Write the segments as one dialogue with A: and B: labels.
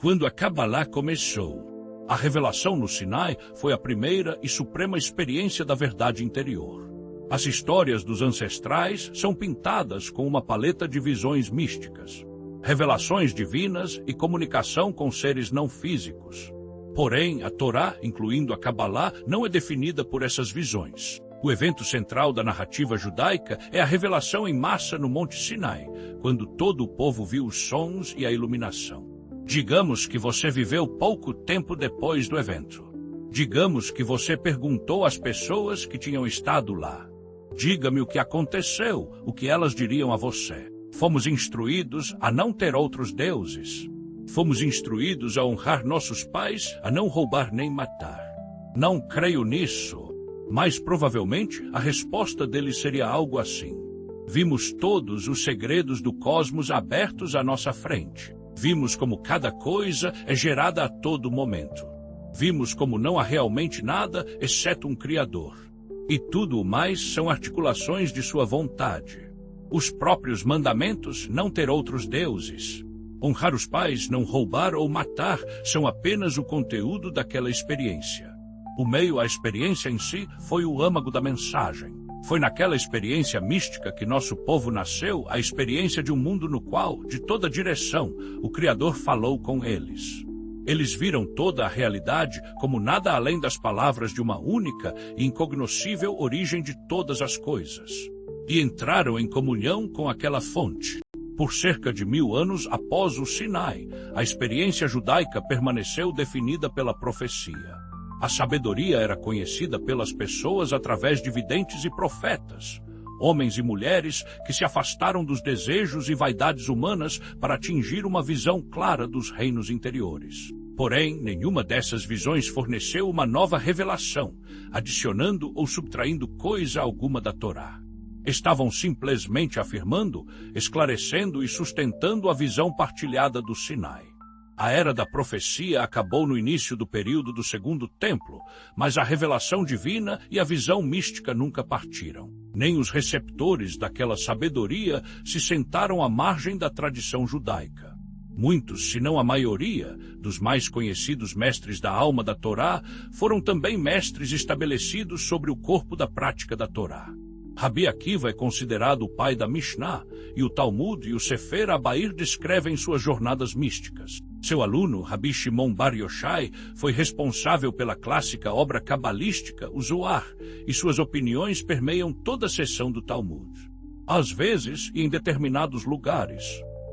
A: quando a Cabalá começou. A revelação no Sinai foi a primeira e suprema experiência da verdade interior. As histórias dos ancestrais são pintadas com uma paleta de visões místicas, revelações divinas e comunicação com seres não físicos. Porém, a Torá, incluindo a Cabalá, não é definida por essas visões. O evento central da narrativa judaica é a revelação em massa no Monte Sinai, quando todo o povo viu os sons e a iluminação. Digamos que você viveu pouco tempo depois do evento. Digamos que você perguntou às pessoas que tinham estado lá. Diga-me o que aconteceu, o que elas diriam a você. Fomos instruídos a não ter outros deuses. Fomos instruídos a honrar nossos pais, a não roubar nem matar. Não creio nisso. Mas provavelmente a resposta deles seria algo assim. Vimos todos os segredos do cosmos abertos à nossa frente. Vimos como cada coisa é gerada a todo momento. Vimos como não há realmente nada exceto um Criador. E tudo o mais são articulações de sua vontade. Os próprios mandamentos, não ter outros deuses. Honrar os pais, não roubar ou matar, são apenas o conteúdo daquela experiência. O meio à experiência em si foi o âmago da mensagem. Foi naquela experiência mística que nosso povo nasceu, a experiência de um mundo no qual, de toda direção, o Criador falou com eles. Eles viram toda a realidade como nada além das palavras de uma única e incognoscível origem de todas as coisas. E entraram em comunhão com aquela fonte. Por cerca de 1000 anos após o Sinai, a experiência judaica permaneceu definida pela profecia. A sabedoria era conhecida pelas pessoas através de videntes e profetas, homens e mulheres que se afastaram dos desejos e vaidades humanas para atingir uma visão clara dos reinos interiores. Porém, nenhuma dessas visões forneceu uma nova revelação, adicionando ou subtraindo coisa alguma da Torá. Estavam simplesmente afirmando, esclarecendo e sustentando a visão partilhada do Sinai. A era da profecia acabou no início do período do Segundo Templo, mas a revelação divina e a visão mística nunca partiram. Nem os receptores daquela sabedoria se sentaram à margem da tradição judaica. Muitos, se não a maioria, dos mais conhecidos mestres da alma da Torá, foram também mestres estabelecidos sobre o corpo da prática da Torá. Rabi Akiva é considerado o pai da Mishnah, e o Talmud e o Sefer Abair descrevem suas jornadas místicas. Seu aluno, Rabi Shimon Bar Yochai, foi responsável pela clássica obra cabalística, o Zohar, e suas opiniões permeiam toda a seção do Talmud. Às vezes, e em determinados lugares,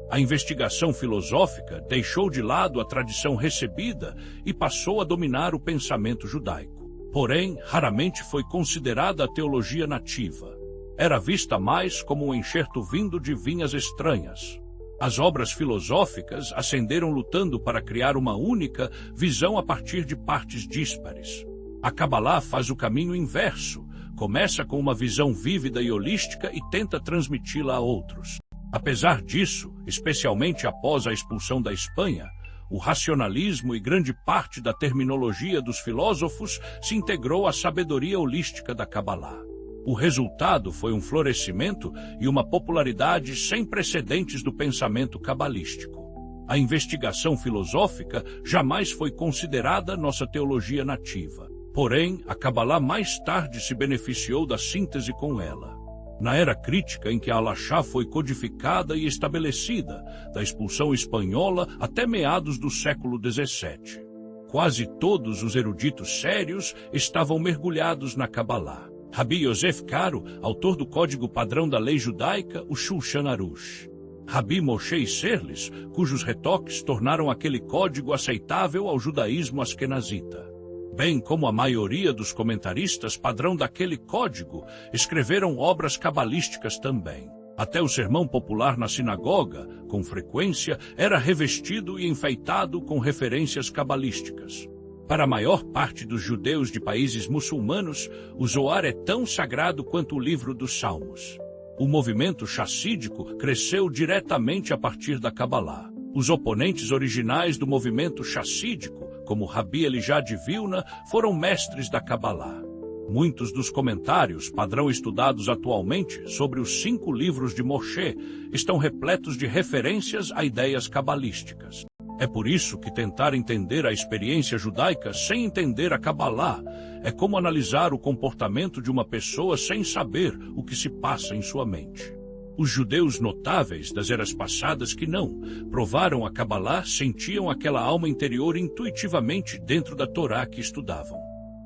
A: a investigação filosófica deixou de lado a tradição recebida e passou a dominar o pensamento judaico. Porém, raramente foi considerada a teologia nativa. Era vista mais como um enxerto vindo de vinhas estranhas. As obras filosóficas ascenderam lutando para criar uma única visão a partir de partes díspares. A Cabalá faz o caminho inverso, começa com uma visão vívida e holística e tenta transmiti-la a outros. Apesar disso, especialmente após a expulsão da Espanha, o racionalismo e grande parte da terminologia dos filósofos se integrou à sabedoria holística da Cabalá. O resultado foi um florescimento e uma popularidade sem precedentes do pensamento cabalístico. A investigação filosófica jamais foi considerada nossa teologia nativa. Porém, a Cabalá mais tarde se beneficiou da síntese com ela. Na era crítica em que a Halachá foi codificada e estabelecida, da expulsão espanhola até meados do século XVII. Quase todos os eruditos sérios estavam mergulhados na Cabalá. Rabi Yosef Karo, autor do Código Padrão da Lei Judaica, o Shulchan Arush. Rabi Moshe Isserles, cujos retoques tornaram aquele código aceitável ao judaísmo askenazita. Bem como a maioria dos comentaristas padrão daquele código, escreveram obras cabalísticas também. Até o sermão popular na sinagoga, com frequência, era revestido e enfeitado com referências cabalísticas. Para a maior parte dos judeus de países muçulmanos, o Zohar é tão sagrado quanto o livro dos Salmos. O movimento chassídico cresceu diretamente a partir da Cabalá. Os oponentes originais do movimento chassídico, como Rabi Elijah de Vilna, foram mestres da Cabalá. Muitos dos comentários, padrão estudados atualmente, sobre os 5 livros de Moshe, estão repletos de referências a ideias cabalísticas. É por isso que tentar entender a experiência judaica sem entender a Cabalá é como analisar o comportamento de uma pessoa sem saber o que se passa em sua mente. Os judeus notáveis das eras passadas que não provaram a Cabalá sentiam aquela alma interior intuitivamente dentro da Torá que estudavam,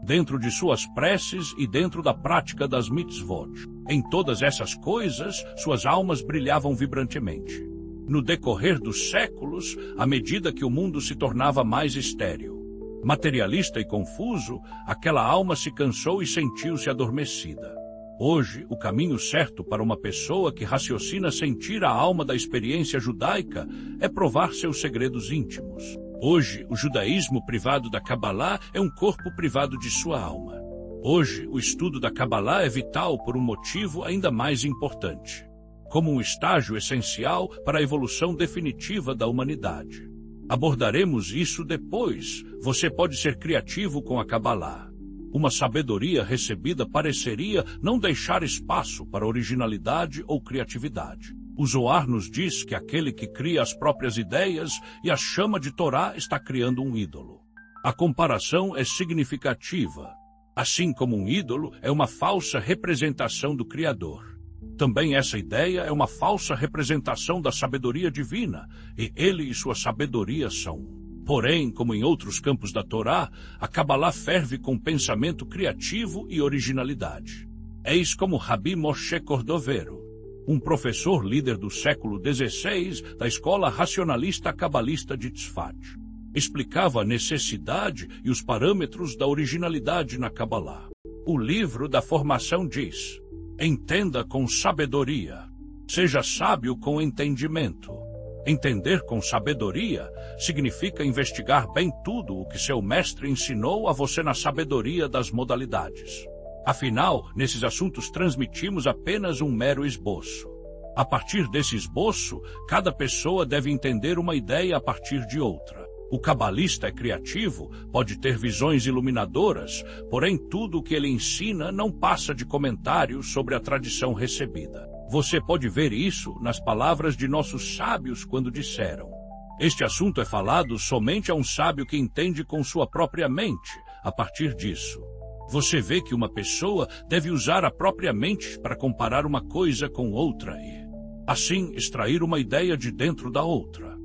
A: dentro de suas preces e dentro da prática das mitzvot. Em todas essas coisas, suas almas brilhavam vibrantemente. No decorrer dos séculos, à medida que o mundo se tornava mais estéril, materialista e confuso, aquela alma se cansou e sentiu-se adormecida. Hoje, o caminho certo para uma pessoa que raciocina sentir a alma da experiência judaica é provar seus segredos íntimos. Hoje, o judaísmo privado da Cabalá é um corpo privado de sua alma. Hoje, o estudo da Cabalá é vital por um motivo ainda mais importante, como um estágio essencial para a evolução definitiva da humanidade. Abordaremos isso depois. Você pode ser criativo com a Cabalá. Uma sabedoria recebida pareceria não deixar espaço para originalidade ou criatividade. O Zohar nos diz que aquele que cria as próprias ideias e a chama de Torá está criando um ídolo. A comparação é significativa. Assim como um ídolo é uma falsa representação do Criador, também essa ideia é uma falsa representação da sabedoria divina, e ele e sua sabedoria são um. Porém, como em outros campos da Torá, a Cabalá ferve com pensamento criativo e originalidade. Eis como Rabi Moshe Cordovero, um professor líder do século XVI da escola racionalista cabalista de Tzfat, explicava a necessidade e os parâmetros da originalidade na Cabalá. O livro da formação diz: entenda com sabedoria, seja sábio com entendimento. Entender com sabedoria significa investigar bem tudo o que seu mestre ensinou a você na sabedoria das modalidades. Afinal, nesses assuntos transmitimos apenas um mero esboço. A partir desse esboço, cada pessoa deve entender uma ideia a partir de outra. O cabalista é criativo, pode ter visões iluminadoras, porém tudo o que ele ensina não passa de comentários sobre a tradição recebida. Você pode ver isso nas palavras de nossos sábios quando disseram: este assunto é falado somente a um sábio que entende com sua própria mente. A partir disso, você vê que uma pessoa deve usar a própria mente para comparar uma coisa com outra e, assim, extrair uma ideia de dentro da outra.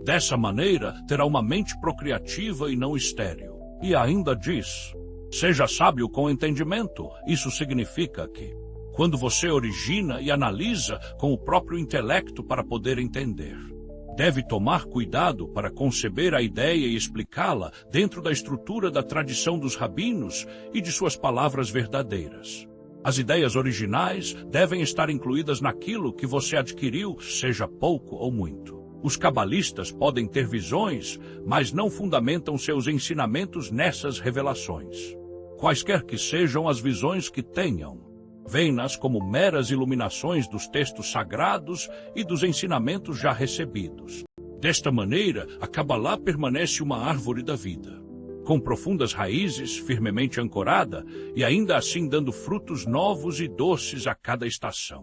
A: Dessa maneira, terá uma mente procriativa e não estéril. E ainda diz: seja sábio com entendimento. Isso significa que, quando você origina e analisa com o próprio intelecto para poder entender, deve tomar cuidado para conceber a ideia e explicá-la dentro da estrutura da tradição dos rabinos e de suas palavras verdadeiras. As ideias originais devem estar incluídas naquilo que você adquiriu, seja pouco ou muito. Os cabalistas podem ter visões, mas não fundamentam seus ensinamentos nessas revelações. Quaisquer que sejam as visões que tenham, veem-nas como meras iluminações dos textos sagrados e dos ensinamentos já recebidos. Desta maneira, a Cabalá permanece uma árvore da vida, com profundas raízes, firmemente ancorada, e ainda assim dando frutos novos e doces a cada estação.